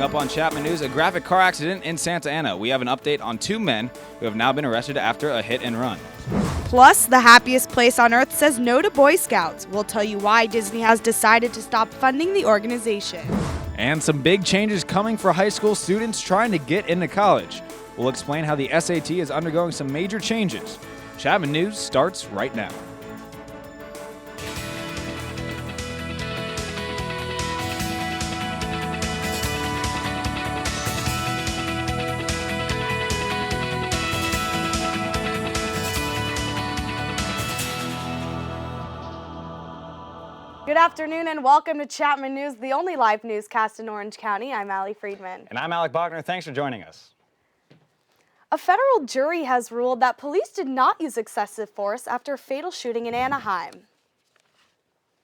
Coming up on Chapman News, a graphic car accident in Santa Ana. We have an update on 2 men who have now been arrested after a hit and run. Plus, the happiest place on earth says no to Boy Scouts. We'll tell you why Disney has decided to stop funding the organization. And some big changes coming for high school students trying to get into college. We'll explain how the SAT is undergoing some major changes. Chapman News starts right now. Good afternoon and welcome to Chapman News, the only live newscast in Orange County. I'm Allie Friedman. And I'm Alec Bachner. Thanks for joining us. A federal jury has ruled that police did not use excessive force after a fatal shooting in Anaheim.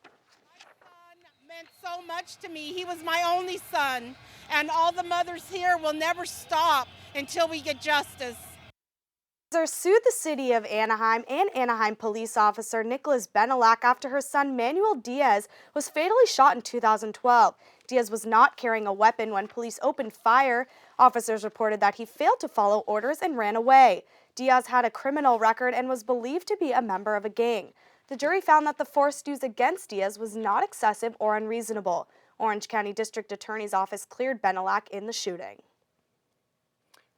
My son meant so much to me. He was my only son, and all the mothers here will never stop until we get justice. Sued the city of Anaheim and Anaheim police officer Nicholas Benelak after her son Manuel Diaz was fatally shot in 2012. Diaz was not carrying a weapon when police opened fire. Officers reported that he failed to follow orders and ran away. Diaz had a criminal record and was believed to be a member of a gang. The jury found that the force used against Diaz was not excessive or unreasonable. Orange County District Attorney's Office cleared Benelak in the shooting.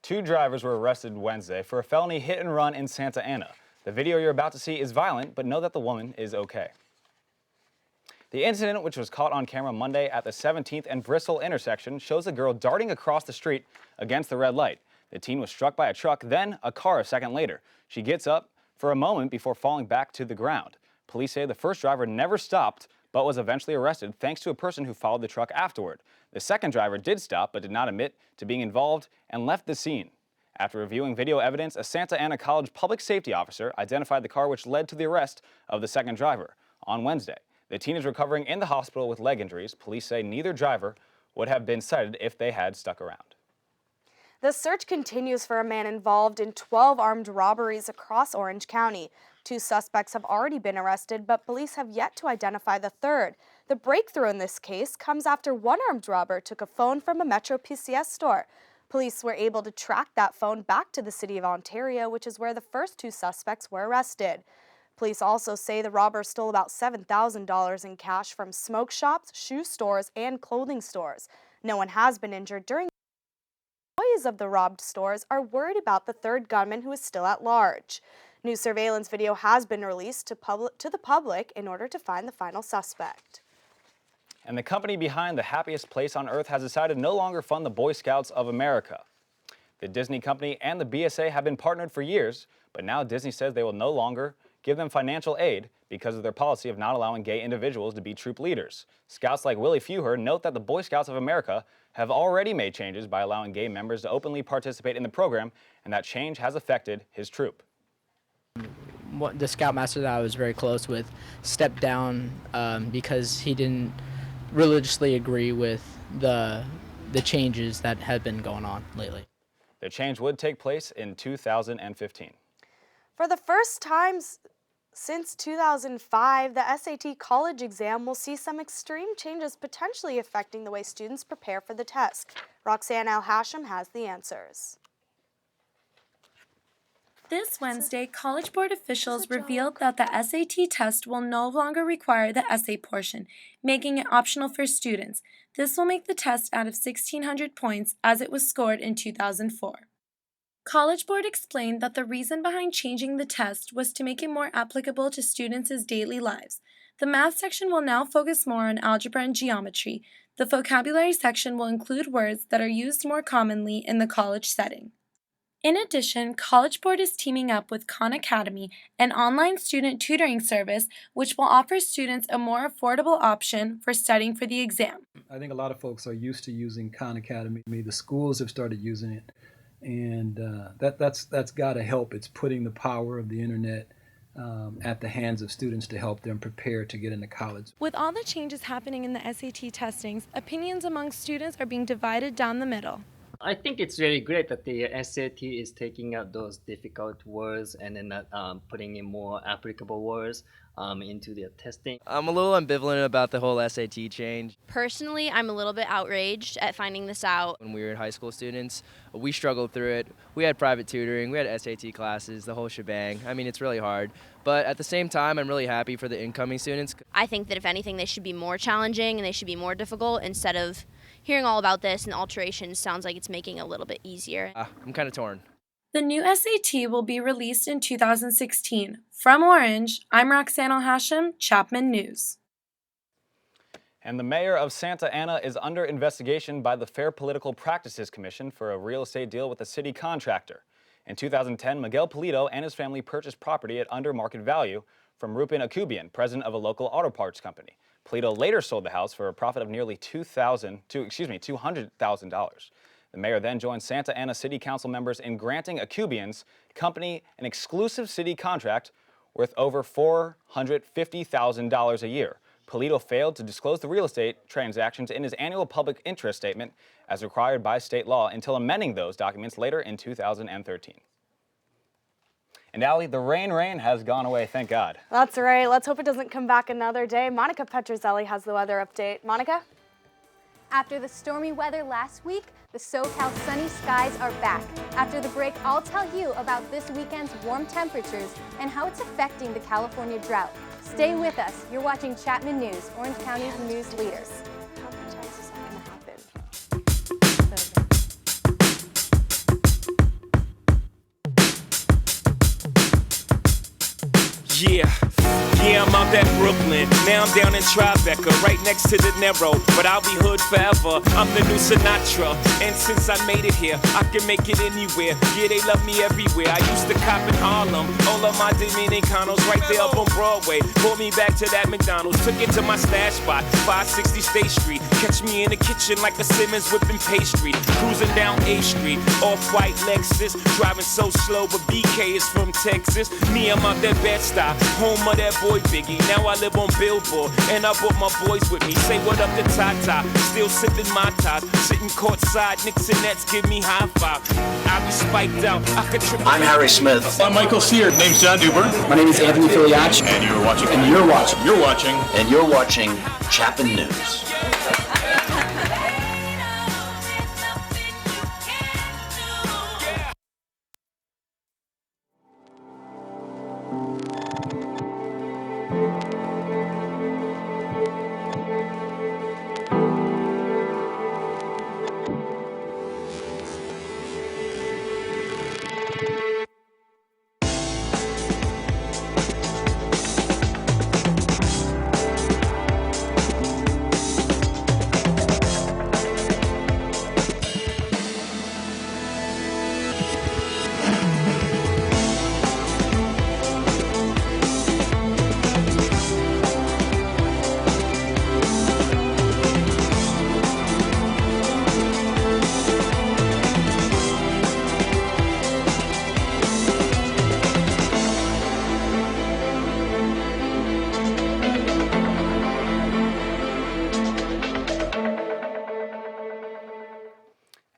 2 drivers were arrested Wednesday for a felony hit and run in Santa Ana. The video you're about to see is violent, but know that the woman is okay. The incident, which was caught on camera Monday at the 17th and Bristol intersection, shows a girl darting across the street against the red light. The teen was struck by a truck, then a car a second later. She gets up for a moment before falling back to the ground. Police say the first driver never stopped, but was eventually arrested thanks to a person who followed the truck afterward. The second driver did stop but did not admit to being involved and left the scene. After reviewing video evidence, a Santa Ana College public safety officer identified the car which led to the arrest of the second driver on Wednesday. The teen is recovering in the hospital with leg injuries. Police say neither driver would have been cited if they had stuck around. The search continues for a man involved in 12 armed robberies across Orange County. 2 suspects have already been arrested, but police have yet to identify the third. The breakthrough in this case comes after one armed robber took a phone from a Metro PCS store. Police were able to track that phone back to the city of Ontario, which is where the first 2 suspects were arrested. Police also say the robber stole about $7,000 in cash from smoke shops, shoe stores, and clothing stores. No one has been injured during. Employees of the robbed stores are worried about the third gunman who is still at large. New surveillance video has been released to the public in order to find the final suspect. And the company behind the happiest place on earth has decided to no longer fund the Boy Scouts of America. The Disney company and the BSA have been partnered for years, but now Disney says they will no longer give them financial aid because of their policy of not allowing gay individuals to be troop leaders. Scouts like Willie Feuer note that the Boy Scouts of America have already made changes by allowing gay members to openly participate in the program, and that change has affected his troop. The scoutmaster that I was very close with stepped down because he didn't religiously agree with the changes that have been going on lately. The change would take place in 2015. For the first time since 2005, the SAT college exam will see some extreme changes potentially affecting the way students prepare for the test. Roxanne Al-Hashim has the answers. This Wednesday, College Board officials revealed that the SAT test will no longer require the essay portion, making it optional for students. This will make the test out of 1,600 points as it was scored in 2004. College Board explained that the reason behind changing the test was to make it more applicable to students' daily lives. The math section will now focus more on algebra and geometry. The vocabulary section will include words that are used more commonly in the college setting. In addition, College Board is teaming up with Khan Academy, an online student tutoring service which will offer students a more affordable option for studying for the exam. I think a lot of folks are used to using Khan Academy. The schools have started using it, and that's got to help. It's putting the power of the internet at the hands of students to help them prepare to get into college. With all the changes happening in the SAT testings, opinions among students are being divided down the middle. I think it's really great that the SAT is taking out those difficult words and then putting in more applicable words into the testing. I'm a little ambivalent about the whole SAT change. Personally, I'm a little bit outraged at finding this out. When we were high school students, we struggled through it. We had private tutoring, we had SAT classes, the whole shebang. I mean, it's really hard. But at the same time, I'm really happy for the incoming students. I think that if anything, they should be more challenging and they should be more difficult instead of hearing all about this and alterations. Sounds like it's making it a little bit easier. I'm kind of torn. The new SAT will be released in 2016. From Orange, I'm Roxanne Al-Hashim, Chapman News. And the mayor of Santa Ana is under investigation by the Fair Political Practices Commission for a real estate deal with a city contractor. In 2010, Miguel Polito and his family purchased property at under market value from Rupin Akubian, president of a local auto parts company. Polito later sold the house for a profit of nearly $200,000. The mayor then joined Santa Ana City Council members in granting Akubian's company an exclusive city contract worth over $450,000 a year. Polito failed to disclose the real estate transactions in his annual public interest statement as required by state law until amending those documents later in 2013. And Allie, the rain has gone away, thank God. That's right. Let's hope it doesn't come back another day. Monica Petrozelli has the weather update. Monica? After the stormy weather last week, the SoCal sunny skies are back. After the break, I'll tell you about this weekend's warm temperatures and how it's affecting the California drought. Stay with us. You're watching Chapman News, Orange County's news leaders. How many times is that going to happen? Yeah, I'm out at Brooklyn. Now I'm down in Tribeca, right next to De Niro. But I'll be hood forever. I'm the new Sinatra. And since I made it here, I can make it anywhere. Yeah, they love me everywhere. I used to cop in Harlem. All of my Dominicanos right there up on Broadway. Pulled me back to that McDonald's. Took it to my stash spot, 560 State Street. Catch me in the kitchen like a Simmons whipping pastry. Cruising down A Street, off-white Lexus. Driving so slow, but BK is from Texas. Me, I'm out that Bed-Stuy, home of that boy Biggie. Now I live on Billboard, and I brought my boys with me. Say what up to Tata, still sipping my ties. Sitting courtside, Knicks and Nets give me high five. I be spiked out, I could trip. I'm Harry Smith. I'm Michael Sear. Name's John Duber. My name is Anthony Filiacci. And you're watching. And you're watching. You're watching. And you're watching Chapman News.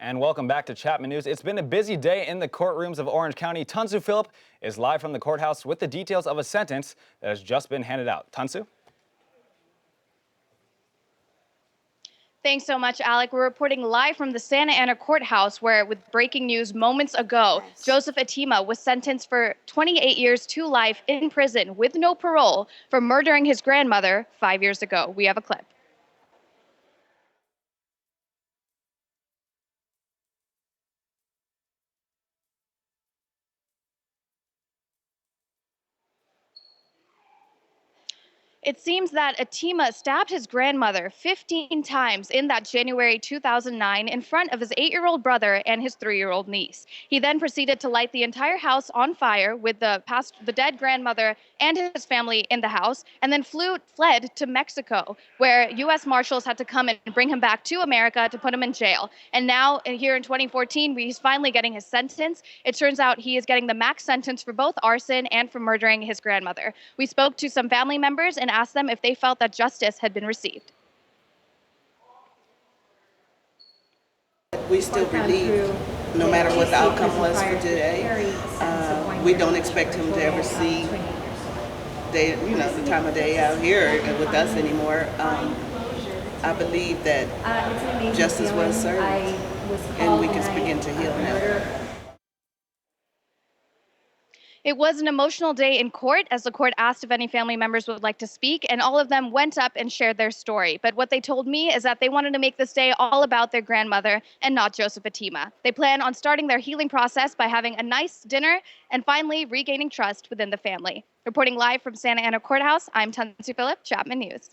And welcome back to Chapman News. It's been a busy day in the courtrooms of Orange County. Tansu Phillip is live from the courthouse with the details of a sentence that has just been handed out. Tansu? Thanks so much, Alec. We're reporting live from the Santa Ana courthouse where, with breaking news moments ago, Joseph Atima was sentenced for 28 years to life in prison with no parole for murdering his grandmother 5 years ago. We have a clip. It seems that Atima stabbed his grandmother 15 times in that January 2009 in front of his 8-year-old brother and his 3-year-old niece. He then proceeded to light the entire house on fire with the dead grandmother and his family in the house, and then fled to Mexico, where U.S. Marshals had to come and bring him back to America to put him in jail. And now, here in 2014, he's finally getting his sentence. It turns out he is getting the max sentence for both arson and for murdering his grandmother. We spoke to some family members and asked them if they felt that justice had been received. we still relieved, no matter what the outcome was for today. We don't expect him to ever see the time of day out here with us anymore. I believe that justice was served, and we can begin to heal now. It was an emotional day in court as the court asked if any family members would like to speak, and all of them went up and shared their story. But what they told me is that they wanted to make this day all about their grandmother and not Joseph Fatima. They plan on starting their healing process by having a nice dinner and finally regaining trust within the family. Reporting live from Santa Ana Courthouse, I'm Tansu Phillip, Chapman News.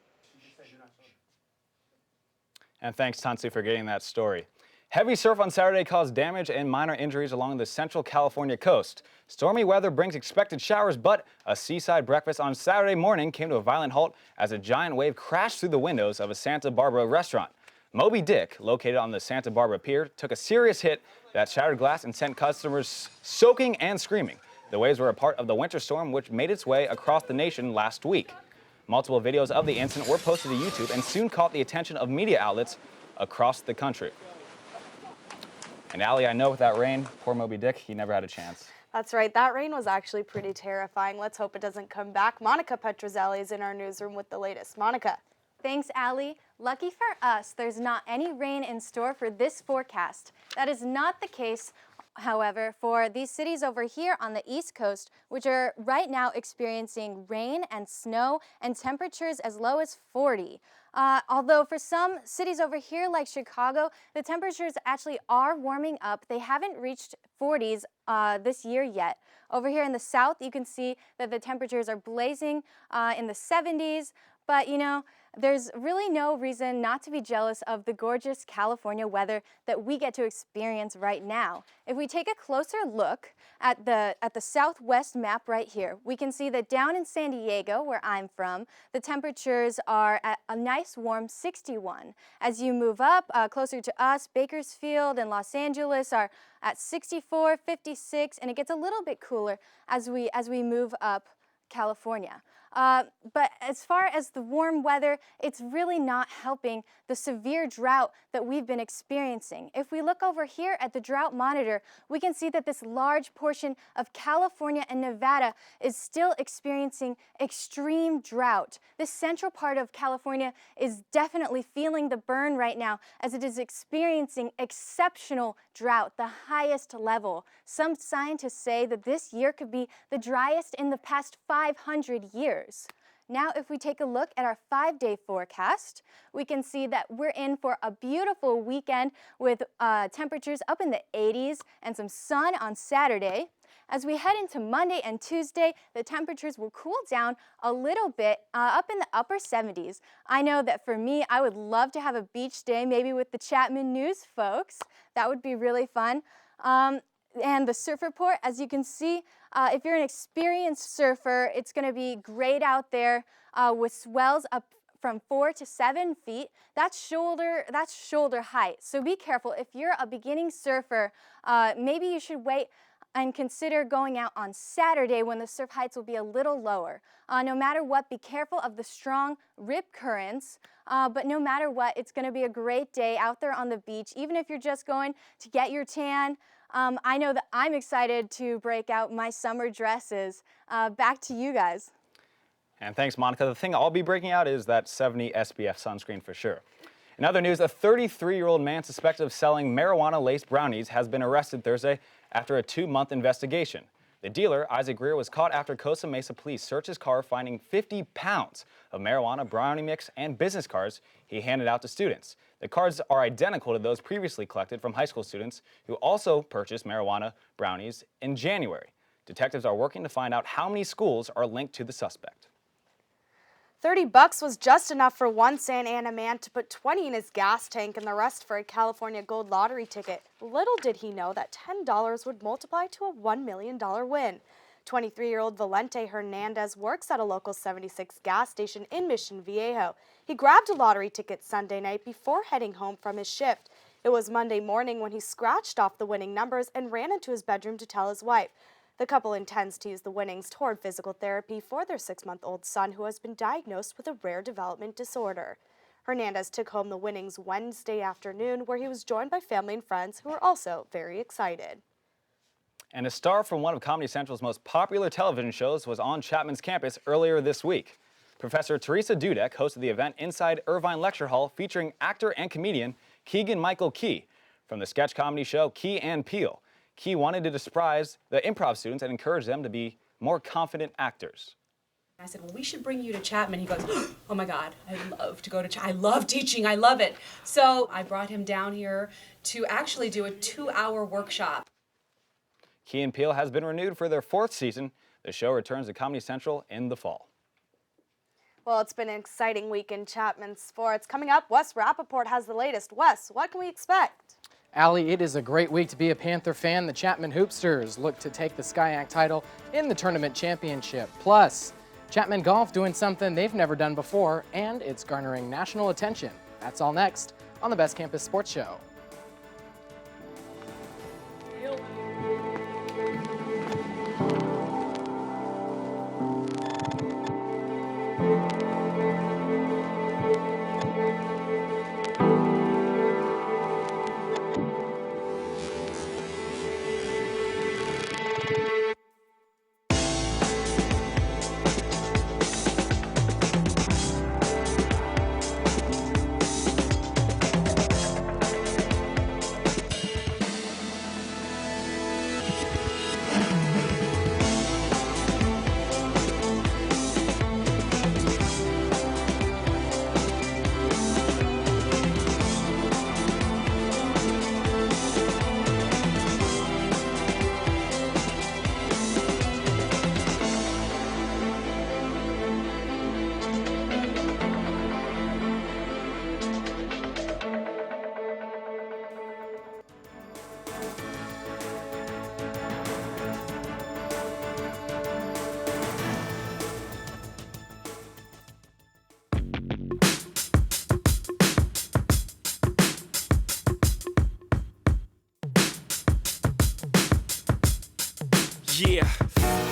And thanks, Tansu, for getting that story. Heavy surf on Saturday caused damage and minor injuries along the central California coast. Stormy weather brings expected showers, but a seaside breakfast on Saturday morning came to a violent halt as a giant wave crashed through the windows of a Santa Barbara restaurant. Moby Dick, located on the Santa Barbara Pier, took a serious hit that shattered glass and sent customers soaking and screaming. The waves were a part of the winter storm which made its way across the nation last week. Multiple videos of the incident were posted to YouTube and soon caught the attention of media outlets across the country. And Allie, I know with that rain, poor Moby Dick, he never had a chance. That's right. That rain was actually pretty terrifying. Let's hope it doesn't come back. Monica Petrozelli is in our newsroom with the latest. Monica. Thanks, Allie. Lucky for us, there's not any rain in store for this forecast. That is not the case, however, for these cities over here on the East Coast, which are right now experiencing rain and snow and temperatures as low as 40. Although for some cities over here like Chicago, the temperatures actually are warming up. They haven't reached 40s this year yet. Over here in the south, you can see that the temperatures are blazing in the 70s. But, you know, there's really no reason not to be jealous of the gorgeous California weather that we get to experience right now. If we take a closer look at the southwest map right here, we can see that down in San Diego, where I'm from, the temperatures are at a nice warm 61. As you move up closer to us, Bakersfield and Los Angeles are at 64, 56, and it gets a little bit cooler as we move up California. But as far as the warm weather, it's really not helping the severe drought that we've been experiencing. If we look over here at the drought monitor, we can see that this large portion of California and Nevada is still experiencing extreme drought. This central part of California is definitely feeling the burn right now as it is experiencing exceptional drought, the highest level. Some scientists say that this year could be the driest in the past 500 years. Now, if we take a look at our 5-day forecast, we can see that we're in for a beautiful weekend with temperatures up in the 80s and some sun on Saturday. As we head into Monday and Tuesday, the temperatures will cool down a little bit up in the upper 70s. I know that for me, I would love to have a beach day, maybe with the Chapman News folks. That would be really fun. And the surf report, as you can see, if you're an experienced surfer, it's going to be great out there with swells up from 4 to 7 feet. That's shoulder height. So be careful. If you're a beginning surfer, maybe you should wait and consider going out on Saturday when the surf heights will be a little lower. No matter what, be careful of the strong rip currents. But no matter what, it's going to be a great day out there on the beach, even if you're just going to get your tan. I know that I'm excited to break out my summer dresses. Back to you guys. And thanks, Monica. The thing I'll be breaking out is that 70 SPF sunscreen for sure. In other news, a 33-year-old man suspected of selling marijuana-laced brownies has been arrested Thursday after a 2-month investigation. The dealer, Isaac Greer, was caught after Costa Mesa police searched his car, finding 50 pounds of marijuana, brownie mix, and business cards he handed out to students. The cards are identical to those previously collected from high school students who also purchased marijuana brownies in January. Detectives are working to find out how many schools are linked to the suspect. $30 was just enough for one Santa Ana man to put 20 in his gas tank and the rest for a California Gold Lottery ticket. Little did he know that $10 would multiply to a $1 million win. 23-year-old Valente Hernandez works at a local 76 gas station in Mission Viejo. He grabbed a lottery ticket Sunday night before heading home from his shift. It was Monday morning when he scratched off the winning numbers and ran into his bedroom to tell his wife. The couple intends to use the winnings toward physical therapy for their 6-month-old son who has been diagnosed with a rare development disorder. Hernandez took home the winnings Wednesday afternoon, where he was joined by family and friends who were also very excited. And a star from one of Comedy Central's most popular television shows was on Chapman's campus earlier this week. Professor Teresa Dudek hosted the event inside Irvine Lecture Hall featuring actor and comedian Keegan-Michael Key from the sketch comedy show Key and Peele. Key wanted to surprise the improv students and encourage them to be more confident actors. I said, well, we should bring you to Chapman. He goes, oh my God, I'd love to go to Chapman. I love teaching, I love it. So I brought him down here to actually do a 2-hour workshop. Key and Peele has been renewed for their 4th season. The show returns to Comedy Central in the fall. Well, it's been an exciting week in Chapman sports. Coming up, Wes Rappaport has the latest. Wes, what can we expect? Allie, it is a great week to be a Panther fan. The Chapman Hoopsters look to take the SCIAC title in the tournament championship. Plus, Chapman Golf doing something they've never done before, and it's garnering national attention. That's all next on the Best Campus Sports Show.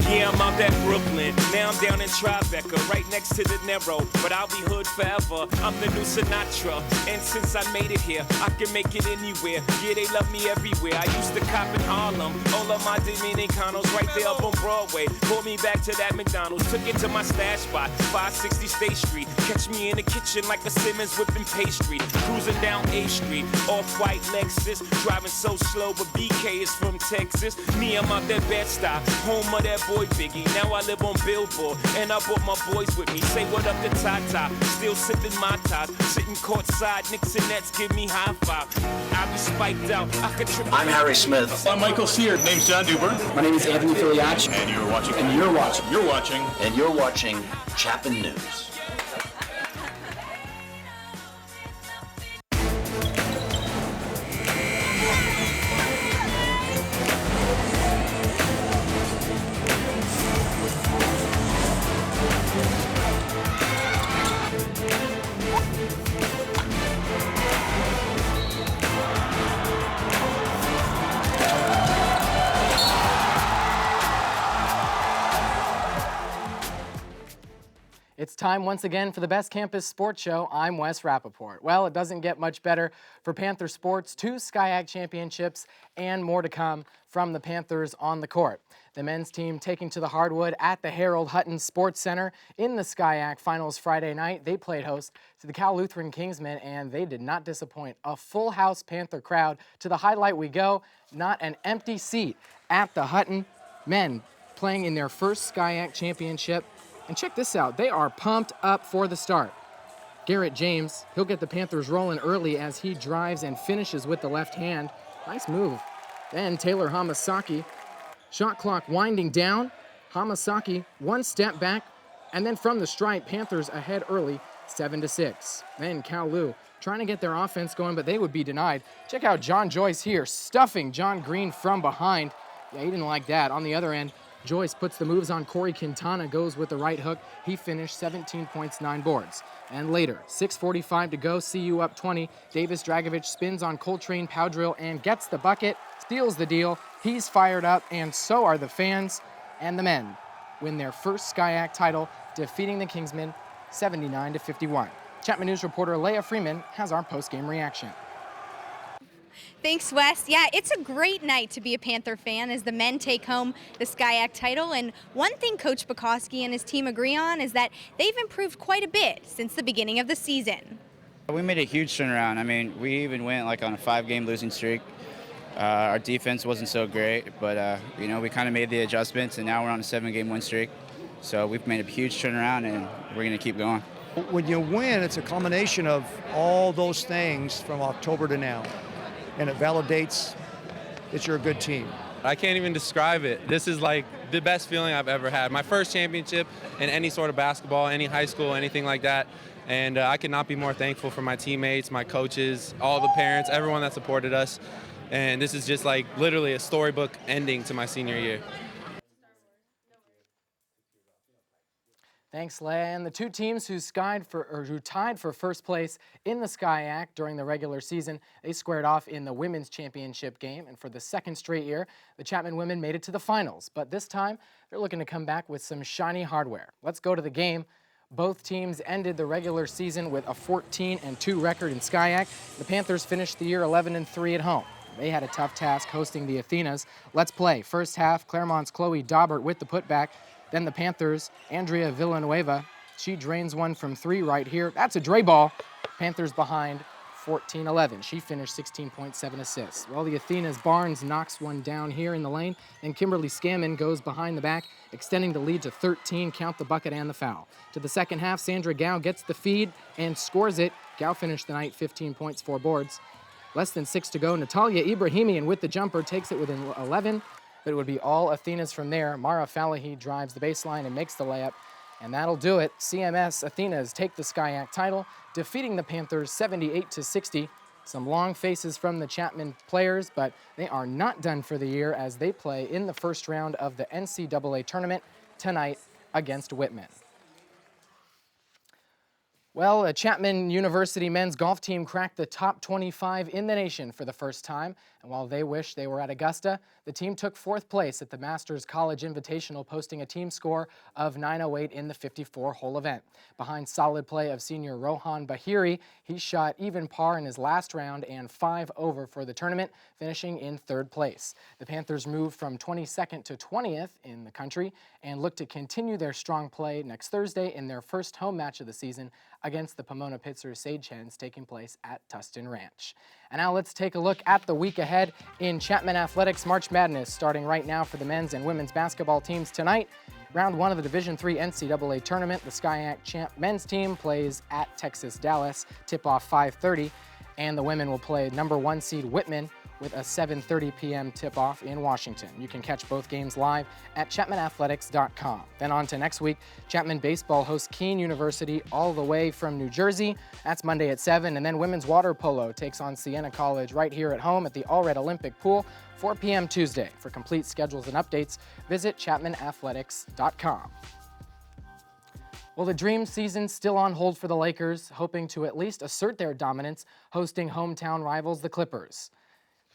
Yeah, I'm out at Brooklyn. Now I'm down in Tribeca, right next to the Narrow. But I'll be hood forever. I'm the new Sinatra. And since I made it here, I can make it anywhere. Yeah, they love me everywhere. I used to cop in Harlem. All of my Dominicanos right there up on Broadway. Pulled me back to that McDonald's. Took it to my stash spot, 560 State Street. Catch me in the kitchen like a Simmons whipping pastry. Cruising down A Street, off-white Lexus. Driving so slow, but BK is from Texas. Me, I'm out that Bed-Stuy, home of that boy Biggie. Now I live on Billboard, and I brought my boys with me. Say what up to Tata, still sipping my ties. Sitting courtside, Knicks and Nets give me high five. I be spiked out, I could trip. I'm Harry Smith. I'm Michael Sears. Name's John Duber. My name is Anthony Filiacci. And you're watching. And you're watching. You're watching. And you're watching Chapman News. It's time once again for the Best Campus Sports Show. I'm Wes Rappaport. Well, it doesn't get much better for Panther sports. 2 SCIAC championships and more to come from the Panthers on the court. The men's team taking to the hardwood at the Harold Hutton Sports Center in the SCIAC Finals Friday night. They played host to the Cal Lutheran Kingsmen, and they did not disappoint. A full house Panther crowd. To the highlight we go. Not an empty seat at the Hutton. Men playing in their first SCIAC championship. And check this out, they are pumped up for the start. Garrett James, he'll get the Panthers rolling early as he drives and finishes with the left hand. Nice move. Then Taylor Hamasaki, shot clock winding down. Hamasaki, 1 step back, and then from the stripe, Panthers ahead early, 7-6. Then Kowloon trying to get their offense going, but they would be denied. Check out John Joyce here, stuffing John Green from behind. Yeah, he didn't like that. On the other end, Joyce puts the moves on Corey Quintana, goes with the right hook. He finished 17 points, 9 boards. And later, 6:45 to go, CU up 20. Davis Dragovich spins on Coltrane Powdrill and gets the bucket, steals the deal. He's fired up, and so are the fans. And the men win their first SCIAC title, defeating the Kingsmen 79-51. Chapman News reporter Leah Freeman has our post-game reaction. Thanks, Wes. Yeah, it's a great night to be a Panther fan as the men take home the SCIAC title. And one thing Coach Bukowski and his team agree on is that they've improved quite a bit since the beginning of the season. We made a huge turnaround. I mean, we even went like on a 5-game losing streak. Our defense wasn't so great, but you know, we kind of made the adjustments, and now we're on a 7-game win streak. So we've made a huge turnaround, and we're going to keep going. When you win, it's a combination of all those things from October to now, and it validates that you're a good team. I can't even describe it. This is like the best feeling I've ever had. My first championship in any sort of basketball, any high school, anything like that. And I could not be more thankful for my teammates, my coaches, all the parents, everyone that supported us. And this is just like literally a storybook ending to my senior year. Thanks, Leah. And the two teams who tied for first place in the SCIAC during the regular season, they squared off in the women's championship game. And for the second straight year, the Chapman women made it to the finals. But this time, they're looking to come back with some shiny hardware. Let's go to the game. Both teams ended the regular season with a 14-2 record in SCIAC. The Panthers finished the year 11-3 at home. They had a tough task hosting the Athenas. Let's play. First half, Claremont's Chloe Daubert with the putback. Then the Panthers, Andrea Villanueva. She drains one from 3 right here. That's a Dre ball. Panthers behind 14-11. She finished 16.7 assists. Well, the Athenas Barnes knocks one down here in the lane, and Kimberly Scammon goes behind the back, extending the lead to 13. Count the bucket and the foul. To the second half, Sandra Gao gets the feed and scores it. Gao finished the night 15 points, 4 boards. Less than 6 to go. Natalia Ibrahimian with the jumper takes it within 11, but it would be all Athenas from there. Mara Falahi drives the baseline and makes the layup, and that'll do it. CMS Athenas take the SCIAC title, defeating the Panthers 78-60. Some long faces from the Chapman players, but they are not done for the year as they play in the first round of the NCAA tournament tonight against Whitman. Well, a Chapman University men's golf team cracked the top 25 in the nation for the first time. And while they wish they were at Augusta, the team took 4th place at the Masters College Invitational, posting a team score of 908 in the 54-hole event. Behind solid play of senior Rohan Bahiri, he shot even par in his last round and 5 over for the tournament, finishing in 3rd place. The Panthers moved from 22nd to 20th in the country and look to continue their strong play next Thursday in their first home match of the season against the Pomona Pitzer Sage Hens, taking place at Tustin Ranch. And now let's take a look at the week ahead in Chapman Athletics March Madness, starting right now for the men's and women's basketball teams tonight. Round 1 of the Division III NCAA tournament, the SCIAC champ men's team plays at Texas Dallas, tip-off 5:30, and the women will play number 1 seed Whitman with a 7:30 p.m. tip-off in Washington. You can catch both games live at chapmanathletics.com. Then on to next week, Chapman baseball hosts Keene University all the way from New Jersey. That's Monday at 7, and then women's water polo takes on Siena College right here at home at the Allred Olympic Pool, 4 p.m. Tuesday. For complete schedules and updates, visit chapmanathletics.com. Well, the dream season's still on hold for the Lakers, hoping to at least assert their dominance, hosting hometown rivals, the Clippers.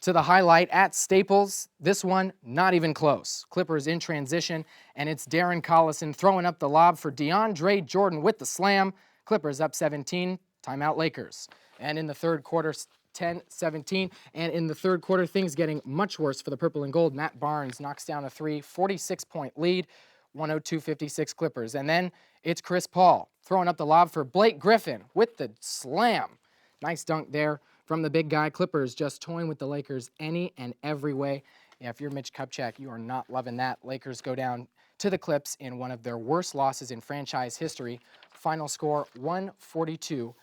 To the highlight at Staples, this one not even close. Clippers in transition, and it's Darren Collison throwing up the lob for DeAndre Jordan with the slam. Clippers up 17, timeout Lakers. And in the third quarter, 10-17, and in the third quarter, things getting much worse for the purple and gold. Matt Barnes knocks down a 46-point lead, 102-56 Clippers. And then it's Chris Paul throwing up the lob for Blake Griffin with the slam. Nice dunk there from the big guy. Clippers just toying with the Lakers any and every way. Yeah, if you're Mitch Kupchak, you are not loving that. Lakers go down to the Clips in one of their worst losses in franchise history. Final score 142-94.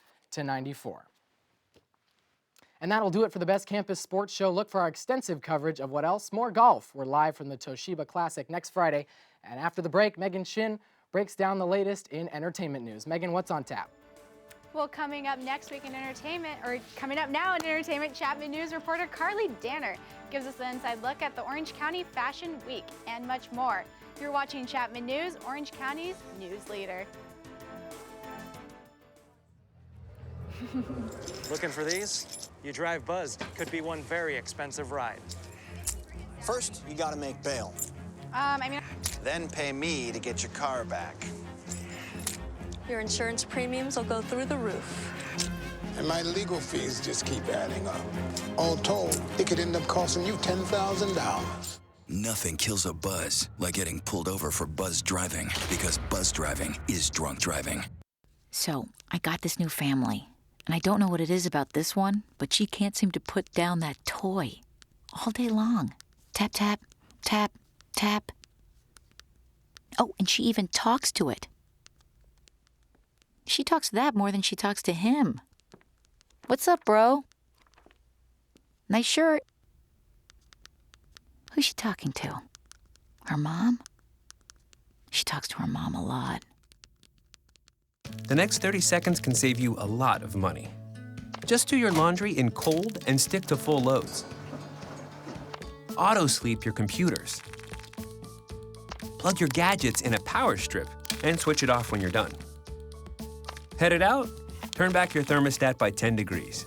And that'll do it for the Best Campus Sports Show. Look for our extensive coverage of what else? More golf. We're live from the Toshiba Classic next Friday. And after the break, Megan Shin breaks down the latest in entertainment news. Megan, what's on tap? Well, coming up next week in entertainment, or coming up now in entertainment, Chapman News reporter Carly Danner gives us an inside look at the Orange County Fashion Week and much more. You're watching Chapman News, Orange County's news leader. Looking for these? You drive buzzed. Could be one very expensive ride. First, you gotta make bail. Then pay me to get your car back. your insurance premiums will go through the roof. And my legal fees just keep adding up. All told, it could end up costing you $10,000. Nothing kills a buzz like getting pulled over for buzz driving, because buzz driving is drunk driving. So, I got this new family, and I don't know what it is about this one, but she can't seem to put down that toy all day long. Tap, tap, tap, tap. Oh, and she even talks to it. She talks to that more than she talks to him. What's up, bro? Nice shirt. Who's she talking to? Her mom? She talks to her mom a lot. The next 30 seconds can save you a lot of money. Just do your laundry in cold and stick to full loads. Auto-sleep your computers. Plug your gadgets in a power strip and switch it off when you're done. Headed out? Turn back your thermostat by 10 degrees.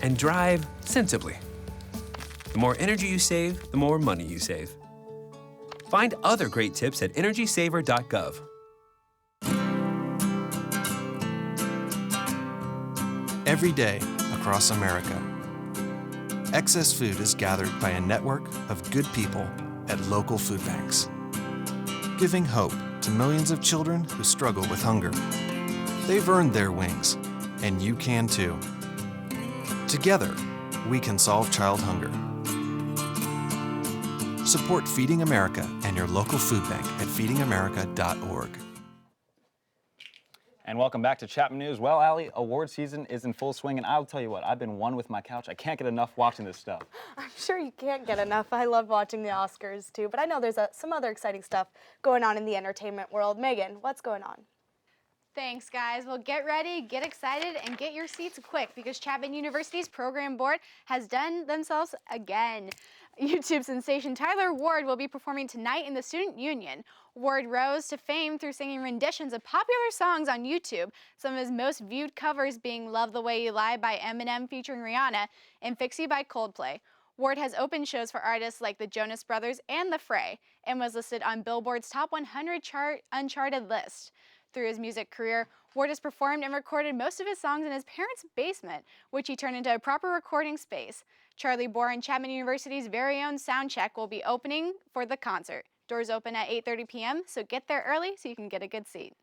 And drive sensibly. The more energy you save, the more money you save. Find other great tips at energysaver.gov. Every day across America, excess food is gathered by a network of good people at local food banks, giving hope to millions of children who struggle with hunger. They've earned their wings, and you can too. Together, we can solve child hunger. Support Feeding America and your local food bank at feedingamerica.org. And welcome back to Chapman News. Well, Allie, award season is in full swing, and I'll tell you what, I've been one with my couch. I can't get enough watching this stuff. I'm sure you can't get enough. I love watching the Oscars, too. But I know there's some other exciting stuff going on in the entertainment world. Megan, what's going on? Thanks, guys. Well, get ready, get excited, and get your seats quick because Chapman University's program board has done themselves again. YouTube sensation Tyler Ward will be performing tonight in the Student Union. Ward rose to fame through singing renditions of popular songs on YouTube, some of his most viewed covers being Love the Way You Lie by Eminem featuring Rihanna and Fix You by Coldplay. Ward has opened shows for artists like the Jonas Brothers and The Fray and was listed on Billboard's Top 100 Uncharted list. Through his music career, Ward has performed and recorded most of his songs in his parents' basement, which he turned into a proper recording space. Charlie Bohr and Chapman University's very own Soundcheck will be opening for the concert. Doors open at 8:30 p.m., so get there early so you can get a good seat.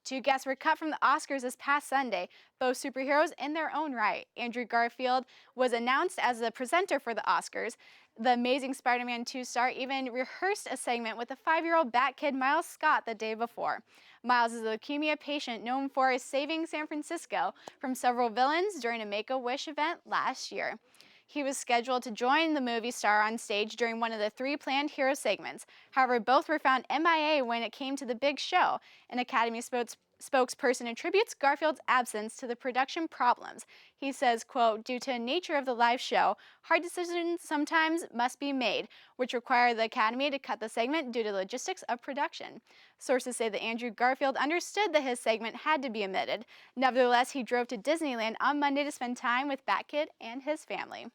Two guests were cut from the Oscars this past Sunday, both superheroes in their own right. Andrew Garfield was announced as the presenter for the Oscars. The Amazing Spider-Man 2 star even rehearsed a segment with the 5-year-old Bat kid Miles Scott the day before. Miles is a leukemia patient known for saving San Francisco from several villains during a Make-A-Wish event last year. He was scheduled to join the movie star on stage during one of the 3 planned hero segments. However, both were found MIA when it came to the big show. An Academy spokesperson attributes Garfield's absence to the production problems. He says, quote, due to the nature of the live show, hard decisions sometimes must be made, which require the Academy to cut the segment due to logistics of production. Sources say that Andrew Garfield understood that his segment had to be omitted. Nevertheless, he drove to Disneyland on Monday to spend time with Batkid and his family.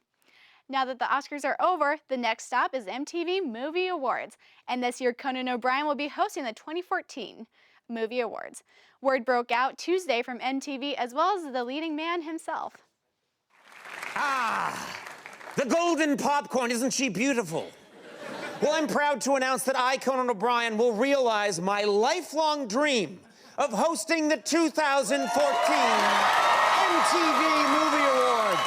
Now that the Oscars are over, the next stop is MTV Movie Awards. And this year, Conan O'Brien will be hosting the 2014 Movie Awards. Word broke out Tuesday from MTV as well as the leading man himself. Ah, the golden popcorn, isn't she beautiful? Well, I'm proud to announce that I, Conan O'Brien, will realize my lifelong dream of hosting the 2014 MTV Movie Awards.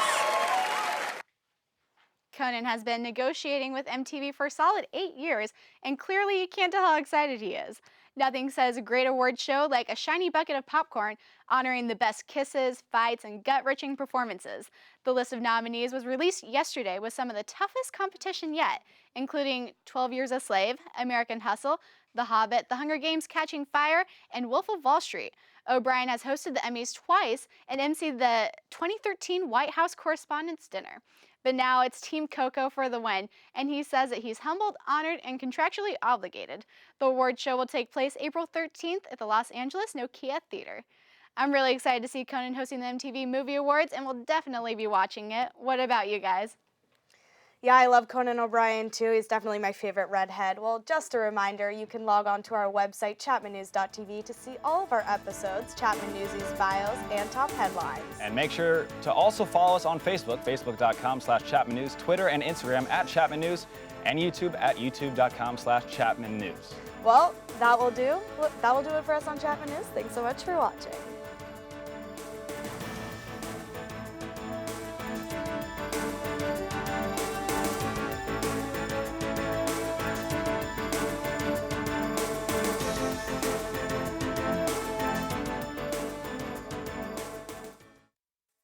Conan has been negotiating with MTV for a solid 8 years, and clearly you can't tell how excited he is. Nothing says a great award show like a shiny bucket of popcorn honoring the best kisses, fights, and gut-wrenching performances. The list of nominees was released yesterday with some of the toughest competition yet, including 12 Years a Slave, American Hustle, The Hobbit, The Hunger Games Catching Fire, and Wolf of Wall Street. O'Brien has hosted the Emmys twice and emceed the 2013 White House Correspondents' Dinner. But now it's Team Coco for the win, and he says that he's humbled, honored, and contractually obligated. The award show will take place April 13th at the Los Angeles Nokia Theater. I'm really excited to see Conan hosting the MTV Movie Awards, and we'll definitely be watching it. What about you guys? Yeah, I love Conan O'Brien too. He's definitely my favorite redhead. Well, just a reminder, you can log on to our website, chapmannews.tv, to see all of our episodes, Chapman Newsies bios, and top headlines. And make sure to also follow us on Facebook, facebook.com/Chapman News, Twitter and Instagram @Chapman News, and YouTube youtube.com/Chapman News. Well, that will do it for us on Chapman News. Thanks so much for watching.